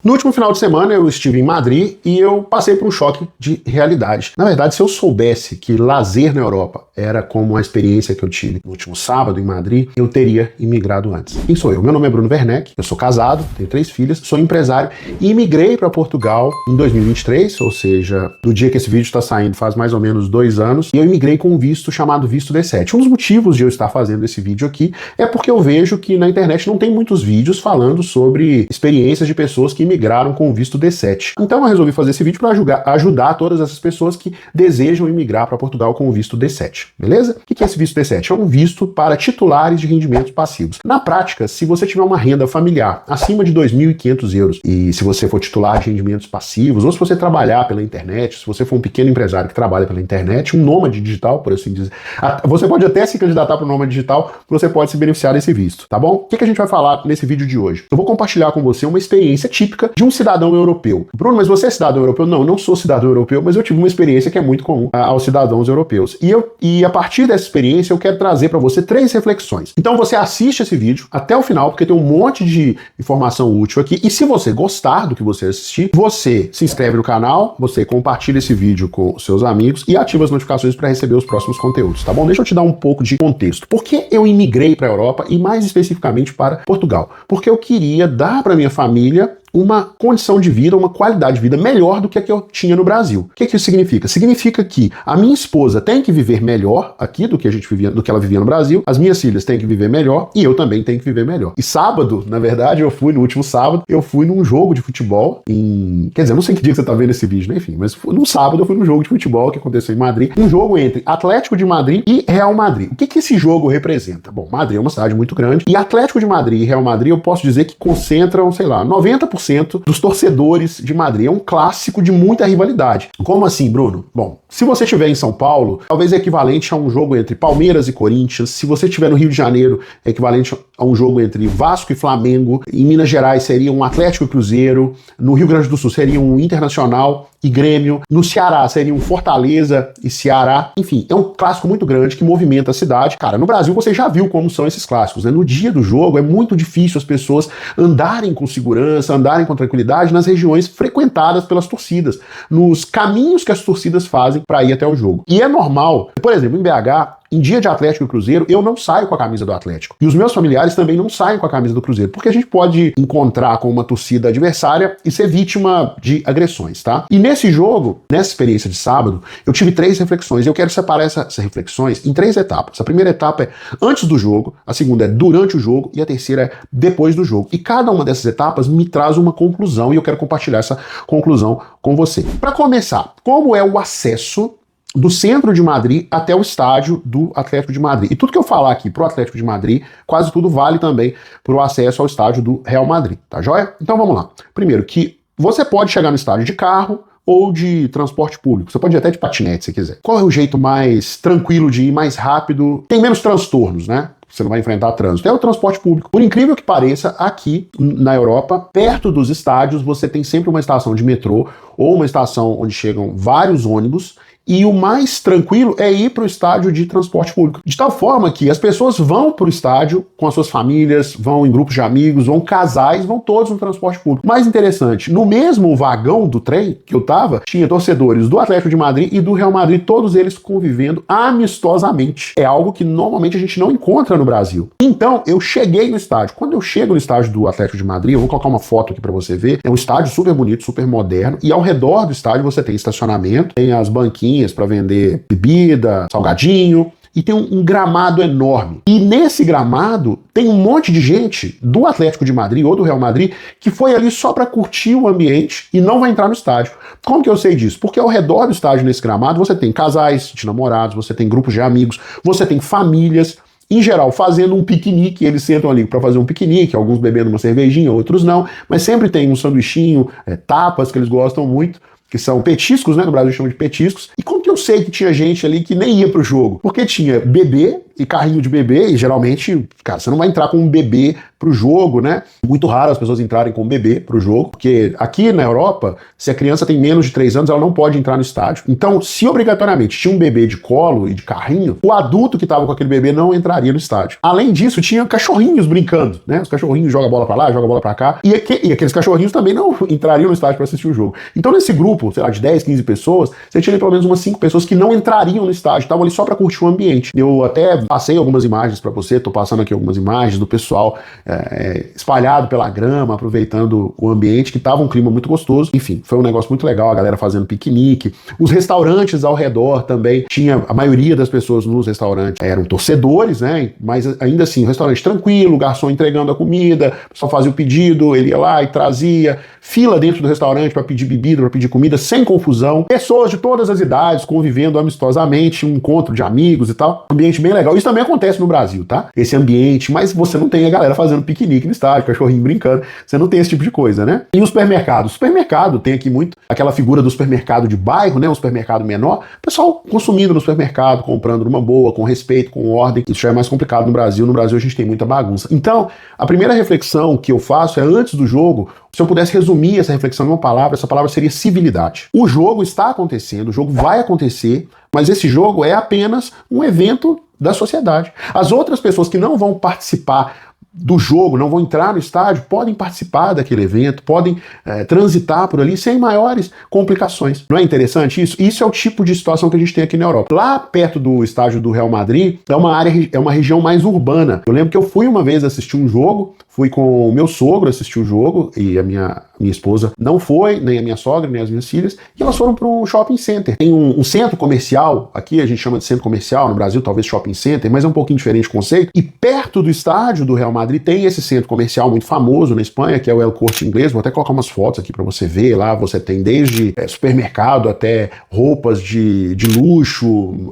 No último final de semana eu estive em Madrid e eu passei por um choque de realidade. Na verdade, se eu soubesse que lazer na Europa era como a experiência que eu tive no último sábado em Madrid, eu teria imigrado antes. Quem sou eu? Meu nome é Bruno Werneck, eu sou casado, tenho 3 filhas, sou empresário e imigrei para Portugal em 2023, ou seja, do dia que esse vídeo está saindo faz mais ou menos 2 anos, e eu imigrei com um visto chamado visto D7. Um dos motivos de eu estar fazendo esse vídeo aqui é porque eu vejo que na internet não tem muitos vídeos falando sobre experiências de pessoas que imigraram com o visto D7. Então eu resolvi fazer esse vídeo para ajudar todas essas pessoas que desejam imigrar para Portugal com o visto D7, beleza? O que é esse visto D7? É um visto para titulares de rendimentos passivos. Na prática, se você tiver uma renda familiar acima de 2.500 euros e se você for titular de rendimentos passivos, ou se você trabalhar pela internet, se você for um pequeno empresário que trabalha pela internet, um nômade digital, por assim dizer, você pode até se candidatar para o nômade digital, você pode se beneficiar desse visto, tá bom? O que a gente vai falar nesse vídeo de hoje? Eu vou compartilhar com você uma experiência típica de um cidadão europeu. Bruno, mas você é cidadão europeu? Não, eu não sou cidadão europeu, mas eu tive uma experiência que é muito comum aos cidadãos europeus. E a partir dessa experiência eu quero trazer para você 3 reflexões. Então você assiste esse vídeo até o final, porque tem um monte de informação útil aqui. E se você gostar do que você assistir, você se inscreve no canal, você compartilha esse vídeo com seus amigos e ativa as notificações para receber os próximos conteúdos, tá bom? Deixa eu te dar um pouco de contexto. Por que eu imigrei para a Europa e mais especificamente para Portugal? Porque eu queria dar para minha família uma condição de vida, uma qualidade de vida melhor do que a que eu tinha no Brasil. O que isso significa? Significa que a minha esposa tem que viver melhor aqui do que ela vivia no Brasil, as minhas filhas têm que viver melhor e eu também tenho que viver melhor. E sábado, na verdade, no último sábado, eu fui num jogo de futebol quer dizer, não sei que dia que você tá vendo esse vídeo, né? Enfim, mas no sábado eu fui num jogo de futebol que aconteceu em Madrid, um jogo entre Atlético de Madrid e Real Madrid. O que esse jogo representa? Bom, Madrid é uma cidade muito grande e Atlético de Madrid e Real Madrid eu posso dizer que concentram, sei lá, 90% dos torcedores de Madrid. É um clássico de muita rivalidade. Como assim, Bruno? Bom, se você estiver em São Paulo, talvez é equivalente a um jogo entre Palmeiras e Corinthians. Se você estiver no Rio de Janeiro, é equivalente a um jogo entre Vasco e Flamengo. Em Minas Gerais seria um Atlético e Cruzeiro. No Rio Grande do Sul seria um Internacional e Grêmio. No Ceará seria um Fortaleza e Ceará. Enfim, é um clássico muito grande que movimenta a cidade. Cara, no Brasil você já viu como são esses clássicos, né? No dia do jogo é muito difícil as pessoas andarem com segurança, andarem com tranquilidade nas regiões frequentadas pelas torcidas, nos caminhos que as torcidas fazem para ir até o jogo. E é normal, por exemplo, em BH, em dia de Atlético e Cruzeiro, eu não saio com a camisa do Atlético. E os meus familiares também não saem com a camisa do Cruzeiro, porque a gente pode encontrar com uma torcida adversária e ser vítima de agressões, tá? E nesse jogo, nessa experiência de sábado, eu tive 3 reflexões. Eu quero separar essas reflexões em 3 etapas. A primeira etapa é antes do jogo, a segunda é durante o jogo e a terceira é depois do jogo. E cada uma dessas etapas me traz uma conclusão e eu quero compartilhar essa conclusão com você. Para começar, como é o acesso do centro de Madrid até o estádio do Atlético de Madrid? E tudo que eu falar aqui pro Atlético de Madrid, quase tudo vale também pro acesso ao estádio do Real Madrid, tá joia? Então vamos lá. Primeiro, que você pode chegar no estádio de carro ou de transporte público. Você pode ir até de patinete se quiser. Qual é o jeito mais tranquilo de ir, mais rápido? Tem menos transtornos, né? Você não vai enfrentar trânsito. É o transporte público. Por incrível que pareça, aqui na Europa, perto dos estádios, você tem sempre uma estação de metrô ou uma estação onde chegam vários ônibus. E o mais tranquilo é ir para o estádio de transporte público. De tal forma que as pessoas vão para o estádio com as suas famílias, vão em grupos de amigos, vão casais, vão todos no transporte público. Mais interessante, no mesmo vagão do trem que eu tava, tinha torcedores do Atlético de Madrid e do Real Madrid, todos eles convivendo amistosamente. É algo que normalmente a gente não encontra no Brasil. Então, eu cheguei no estádio. Quando eu chego no estádio do Atlético de Madrid, eu vou colocar uma foto aqui para você ver, é um estádio super bonito, super moderno, e ao redor do estádio você tem estacionamento, tem as banquinhas para vender bebida, salgadinho, e tem um gramado enorme. E nesse gramado tem um monte de gente do Atlético de Madrid ou do Real Madrid que foi ali só para curtir o ambiente e não vai entrar no estádio. Como que eu sei disso? Porque ao redor do estádio, nesse gramado, você tem casais de namorados, você tem grupos de amigos, você tem famílias, em geral, fazendo um piquenique. Eles sentam ali para fazer um piquenique, alguns bebendo uma cervejinha, outros não, mas sempre tem um sanduichinho, tapas que eles gostam muito, que são petiscos, né? No Brasil chama de petiscos. E como que eu sei que tinha gente ali que nem ia pro jogo? Porque tinha bebê e carrinho de bebê, e geralmente, cara, você não vai entrar com um bebê pro jogo, né? Muito raro as pessoas entrarem com bebê pro jogo, porque aqui na Europa, se a criança tem menos de 3 anos, ela não pode entrar no estádio. Então, se obrigatoriamente tinha um bebê de colo e de carrinho, o adulto que estava com aquele bebê não entraria no estádio. Além disso, tinha cachorrinhos brincando, né? Os cachorrinhos jogam a bola pra lá, jogam a bola pra cá, e aqueles cachorrinhos também não entrariam no estádio para assistir o jogo. Então, nesse grupo, sei lá, de 10, 15 pessoas, você tinha pelo menos umas 5 pessoas que não entrariam no estádio, estavam ali só para curtir o ambiente. Eu até passei algumas imagens para você, tô passando aqui algumas imagens do pessoal espalhado pela grama, aproveitando o ambiente, que tava um clima muito gostoso. Enfim, foi um negócio muito legal, a galera fazendo piquenique. Os restaurantes ao redor também, tinha a maioria das pessoas nos restaurantes eram torcedores, né? Mas ainda assim, restaurante tranquilo, garçom entregando a comida, só fazia o pedido, ele ia lá e trazia, fila dentro do restaurante para pedir bebida, para pedir comida, sem confusão, pessoas de todas as idades convivendo amistosamente, um encontro de amigos e tal, ambiente bem legal. Isso também acontece no Brasil, tá? Esse ambiente, mas você não tem a galera fazendo piquenique no estádio, cachorrinho brincando, você não tem esse tipo de coisa, né? E o supermercado? O supermercado tem aqui muito aquela figura do supermercado de bairro, né? Um supermercado menor, o pessoal consumindo no supermercado, comprando numa boa, com respeito, com ordem. Isso já é mais complicado no Brasil. No Brasil a gente tem muita bagunça. Então, a primeira reflexão que eu faço é antes do jogo. Se eu pudesse resumir essa reflexão em uma palavra, essa palavra seria civilidade. O jogo está acontecendo, o jogo vai acontecer, mas esse jogo é apenas um evento da sociedade. As outras pessoas que não vão participar do jogo, não vão entrar no estádio, podem participar daquele evento, podem transitar por ali sem maiores complicações. Não é interessante isso? Isso é o tipo de situação que a gente tem aqui na Europa. Lá perto do estádio do Real Madrid, é uma região mais urbana. Eu lembro que eu fui uma vez assistir um jogo, fui com o meu sogro assistir o jogo, e a minha esposa não foi, nem a minha sogra, nem as minhas filhas, e elas foram para um shopping center. Tem um centro comercial, aqui a gente chama de centro comercial, no Brasil talvez shopping center, mas é um pouquinho diferente o conceito, e perto do estádio do Real Madrid tem esse centro comercial muito famoso na Espanha, que é o El Corte Inglês. Vou até colocar umas fotos aqui para você ver. Lá você tem desde supermercado até roupas de luxo,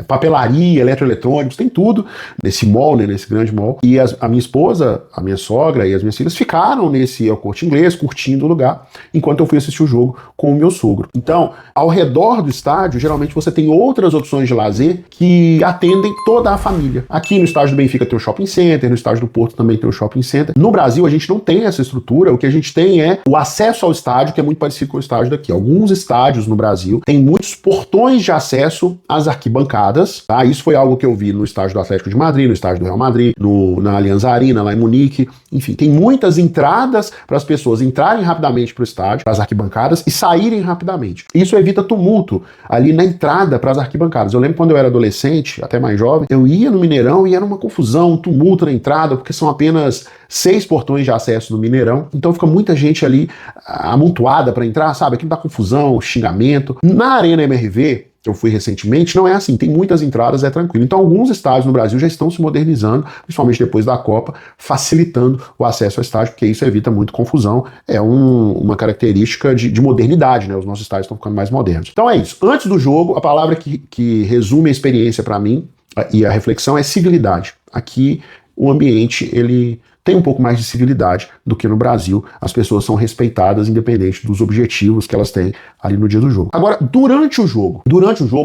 papelaria, eletroeletrônicos, tem tudo nesse mall, né, nesse grande mall. E a minha esposa, a minha sogra e as minhas filhas ficaram nesse El Corte Inglês, curtindo o lugar, enquanto eu fui assistir o jogo com o meu sogro. Então, ao redor do estádio, geralmente você tem outras opções de lazer que atendem toda a família. Aqui no estádio do Benfica tem o shopping center, no estádio do Porto também tem o shopping center. No Brasil, a gente não tem essa estrutura. O que a gente tem é o acesso ao estádio, que é muito parecido com o estádio daqui. Alguns estádios no Brasil têm muitos portões de acesso às arquibancadas, tá? Isso foi algo que eu vi no estádio do Atlético de Madrid, no estádio do Real Madrid, na Allianz Arena, lá em Munique. Enfim, tem muitas entradas para as pessoas entrarem rapidamente para o estádio, para as arquibancadas, e saírem rapidamente. Isso evita tumulto ali na entrada para as arquibancadas. Eu lembro quando eu era adolescente, até mais jovem, eu ia no Mineirão e era uma confusão, um tumulto na entrada, porque são apenas 6 portões de acesso no Mineirão, então fica muita gente ali amontoada para entrar, sabe? Aquilo dá confusão, xingamento. Na Arena MRV, eu fui recentemente, não é assim, tem muitas entradas, é tranquilo. Então alguns estádios no Brasil já estão se modernizando, principalmente depois da Copa, facilitando o acesso ao estádio, porque isso evita muito confusão, é uma característica de modernidade, né? Os nossos estádios estão ficando mais modernos. Então é isso. Antes do jogo, a palavra que resume a experiência para mim e a reflexão é civilidade. Aqui o ambiente, ele tem um pouco mais de civilidade do que no Brasil. As pessoas são respeitadas independente dos objetivos que elas têm ali no dia do jogo. Agora, durante o jogo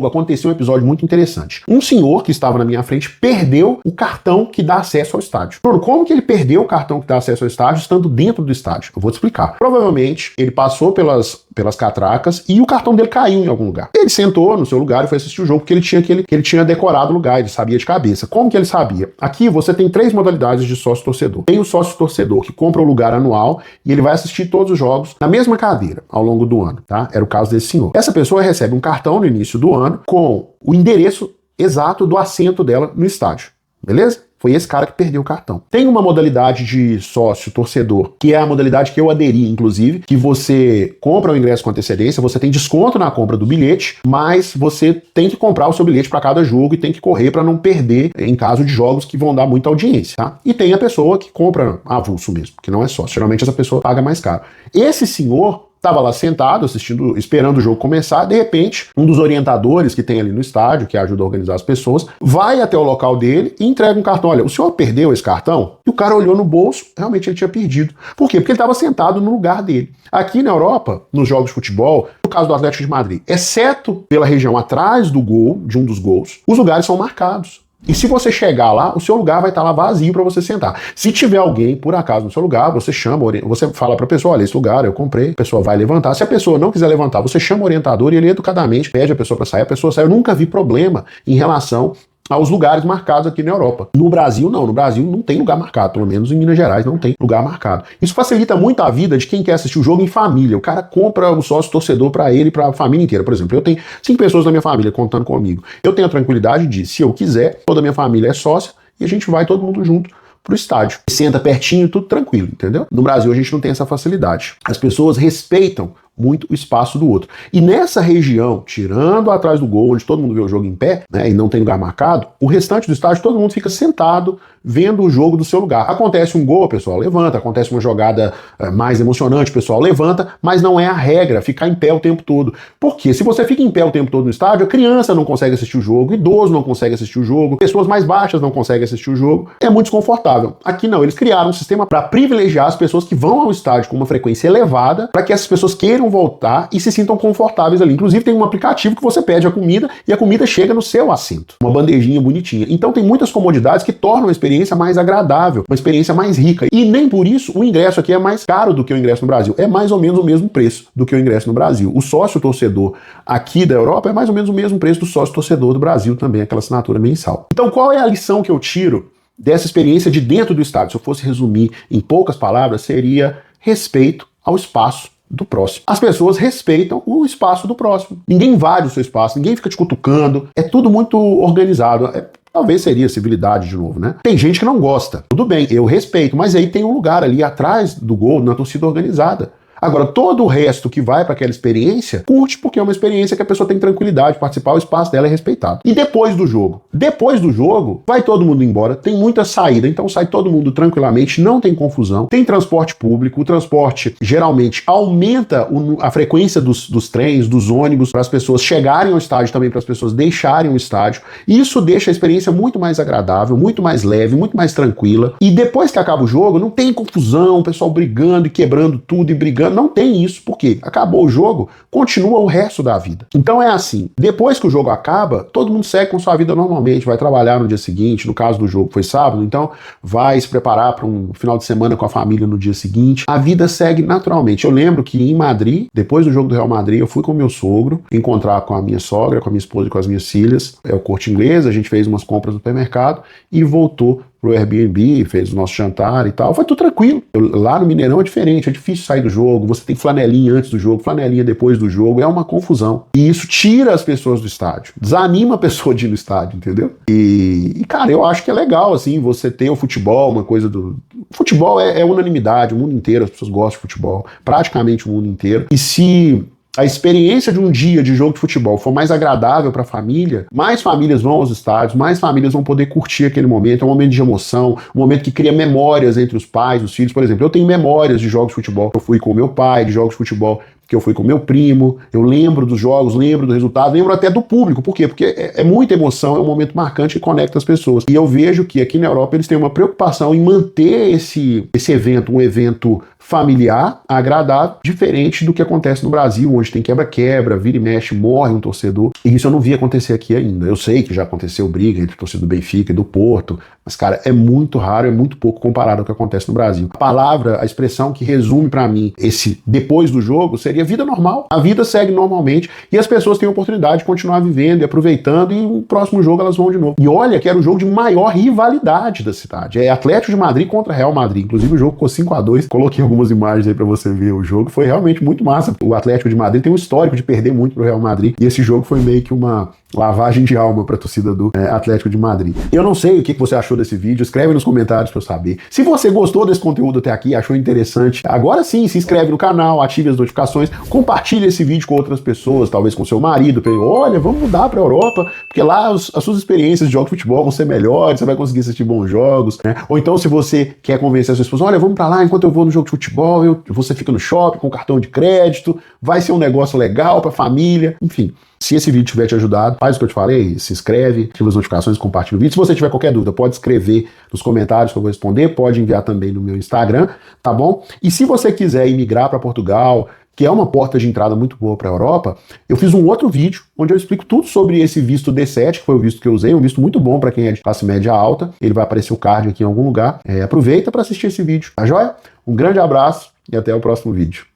aconteceu um episódio muito interessante. Um senhor que estava na minha frente perdeu o cartão que dá acesso ao estádio. Bruno, como que ele perdeu o cartão que dá acesso ao estádio estando dentro do estádio? Eu vou te explicar. Provavelmente, ele passou pelas catracas e o cartão dele caiu em algum lugar. Ele sentou no seu lugar e foi assistir o jogo porque ele tinha decorado o lugar, ele sabia de cabeça. Como que ele sabia? Aqui você tem 3 modalidades de sócio-torcedor. Tem o sócio-torcedor que compra o lugar anual e ele vai assistir todos os jogos na mesma cadeira ao longo do ano, tá? Era o caso desse senhor. Essa pessoa recebe um cartão no início do ano com o endereço exato do assento dela no estádio, beleza? Foi esse cara que perdeu o cartão. Tem uma modalidade de sócio-torcedor, que é a modalidade que eu aderi, inclusive, que você compra o ingresso com antecedência, você tem desconto na compra do bilhete, mas você tem que comprar o seu bilhete para cada jogo e tem que correr para não perder em caso de jogos que vão dar muita audiência, tá? E tem a pessoa que compra avulso mesmo, que não é sócio. Geralmente essa pessoa paga mais caro. Esse senhor estava lá sentado, assistindo, esperando o jogo começar. De repente, um dos orientadores que tem ali no estádio, que ajuda a organizar as pessoas, vai até o local dele e entrega um cartão. Olha, o senhor perdeu esse cartão? E o cara olhou no bolso, realmente ele tinha perdido. Por quê? Porque ele estava sentado no lugar dele. Aqui na Europa, nos jogos de futebol, no caso do Atlético de Madrid, exceto pela região atrás do gol, de um dos gols, os lugares são marcados. E se você chegar lá, o seu lugar vai estar lá vazio para você sentar. Se tiver alguém, por acaso, no seu lugar, você chama, você fala para a pessoa, olha, esse lugar eu comprei, a pessoa vai levantar. Se a pessoa não quiser levantar, você chama o orientador e ele educadamente pede a pessoa para sair, a pessoa sai. Eu nunca vi problema em relação aos lugares marcados aqui na Europa. No Brasil, não. No Brasil não tem lugar marcado. Pelo menos em Minas Gerais não tem lugar marcado. Isso facilita muito a vida de quem quer assistir o jogo em família. O cara compra o sócio torcedor para ele e para a família inteira. Por exemplo, eu tenho 5 pessoas na minha família contando comigo. Eu tenho a tranquilidade de, se eu quiser, toda a minha família é sócia e a gente vai todo mundo junto pro estádio. Senta pertinho, tudo tranquilo, entendeu? No Brasil a gente não tem essa facilidade. As pessoas respeitam muito o espaço do outro. E nessa região, tirando atrás do gol, onde todo mundo vê o jogo em pé, né, e não tem lugar marcado, o restante do estádio todo mundo fica sentado vendo o jogo do seu lugar. Acontece um gol, o pessoal levanta, acontece uma jogada mais emocionante, o pessoal levanta, mas não é a regra ficar em pé o tempo todo. Porque se você fica em pé o tempo todo no estádio, a criança não consegue assistir o jogo, o idoso não consegue assistir o jogo, pessoas mais baixas não conseguem assistir o jogo. É muito desconfortável. Aqui não, eles criaram um sistema para privilegiar as pessoas que vão ao estádio com uma frequência elevada, para que essas pessoas queiram voltar e se sintam confortáveis ali. Inclusive tem um aplicativo que você pede a comida e a comida chega no seu assento. Uma bandejinha bonitinha. Então tem muitas comodidades que tornam a experiência mais agradável, uma experiência mais rica. E nem por isso o ingresso aqui é mais caro do que o ingresso no Brasil. É mais ou menos o mesmo preço do que o ingresso no Brasil. O sócio torcedor aqui da Europa é mais ou menos o mesmo preço do sócio torcedor do Brasil também, aquela assinatura mensal. Então qual é a lição que eu tiro dessa experiência de dentro do estádio? Se eu fosse resumir em poucas palavras, seria respeito ao espaço do próximo. As pessoas respeitam o espaço do próximo. Ninguém invade o seu espaço, ninguém fica te cutucando. É tudo muito organizado. Talvez seria civilidade de novo, né? Tem gente que não gosta. Tudo bem, eu respeito, mas aí tem um lugar ali atrás do gol, na torcida organizada. Agora, todo o resto que vai para aquela experiência, curte porque é uma experiência que a pessoa tem tranquilidade de participar, o espaço dela é respeitado. E depois do jogo? Depois do jogo, vai todo mundo embora, tem muita saída, então sai todo mundo tranquilamente, não tem confusão, tem transporte público, o transporte geralmente aumenta a frequência dos trens, dos ônibus, para as pessoas chegarem ao estádio também, para as pessoas deixarem o estádio, e isso deixa a experiência muito mais agradável, muito mais leve, muito mais tranquila, e depois que acaba o jogo, não tem confusão, o pessoal brigando e quebrando tudo e brigando. Não tem isso, porque acabou o jogo, continua o resto da vida. Então é assim, depois que o jogo acaba, todo mundo segue com sua vida normalmente, vai trabalhar no dia seguinte, no caso do jogo foi sábado, então vai se preparar para um final de semana com a família no dia seguinte. A vida segue naturalmente. Eu lembro que em Madrid, depois do jogo do Real Madrid, eu fui com o meu sogro, encontrar com a minha sogra, com a minha esposa e com as minhas filhas, é o Corte Inglês, a gente fez umas compras no supermercado e voltou pro Airbnb, fez o nosso jantar e tal, foi tudo tranquilo. Lá no Mineirão é diferente, é difícil sair do jogo, você tem flanelinha antes do jogo, flanelinha depois do jogo, é uma confusão. E isso tira as pessoas do estádio, desanima a pessoa de ir no estádio, entendeu? E cara, eu acho que é legal, assim, você ter o futebol, uma coisa do... Futebol é unanimidade, o mundo inteiro, as pessoas gostam de futebol, praticamente o mundo inteiro. E se a experiência de um dia de jogo de futebol for mais agradável para a família, mais famílias vão aos estádios, mais famílias vão poder curtir aquele momento, é um momento de emoção, um momento que cria memórias entre os pais, os filhos. Por exemplo, eu tenho memórias de jogos de futebol que eu fui com o meu pai, de jogos de futebol que eu fui com meu primo, eu lembro dos jogos, lembro do resultado, lembro até do público. Por quê? Porque é muita emoção, é um momento marcante que conecta as pessoas. E eu vejo que aqui na Europa eles têm uma preocupação em manter esse evento, um evento familiar, agradável, diferente do que acontece no Brasil, onde tem quebra-quebra, vira e mexe, morre um torcedor. E isso eu não vi acontecer aqui ainda. Eu sei que já aconteceu briga entre o torcedor do Benfica e do Porto, mas, cara, é muito raro, é muito pouco comparado ao que acontece no Brasil. A palavra, a expressão que resume pra mim esse depois do jogo seria vida normal. A vida segue normalmente e as pessoas têm a oportunidade de continuar vivendo e aproveitando, e no próximo jogo elas vão de novo. E olha que era o jogo de maior rivalidade da cidade. É Atlético de Madrid contra Real Madrid. Inclusive o jogo ficou 5-2. Coloquei algumas imagens aí pra você ver o jogo. Foi realmente muito massa. O Atlético de Madrid tem um histórico de perder muito pro Real Madrid e esse jogo foi meio que uma lavagem de alma pra torcida do Atlético de Madrid. Eu não sei o que você achou desse vídeo, escreve nos comentários pra eu saber. Se você gostou desse conteúdo até aqui, achou interessante, agora sim, se inscreve no canal, ative as notificações, compartilhe esse vídeo com outras pessoas, talvez com seu marido, pra ele, olha, vamos mudar pra Europa, porque lá as suas experiências de jogos de futebol vão ser melhores, você vai conseguir assistir bons jogos, né? Ou então se você quer convencer a sua esposa, olha, vamos pra lá, enquanto eu vou no jogo de futebol, você fica no shopping com cartão de crédito, vai ser um negócio legal pra família, enfim. Se esse vídeo tiver te ajudado, faz o que eu te falei, se inscreve, ativa as notificações, compartilha o vídeo. Se você tiver qualquer dúvida, pode escrever nos comentários que eu vou responder, pode enviar também no meu Instagram, tá bom? E se você quiser imigrar para Portugal, que é uma porta de entrada muito boa para a Europa, eu fiz um outro vídeo onde eu explico tudo sobre esse visto D7, que foi o visto que eu usei, um visto muito bom para quem é de classe média alta. Ele vai aparecer o card aqui em algum lugar. Aproveita para assistir esse vídeo, tá joia? Um grande abraço e até o próximo vídeo.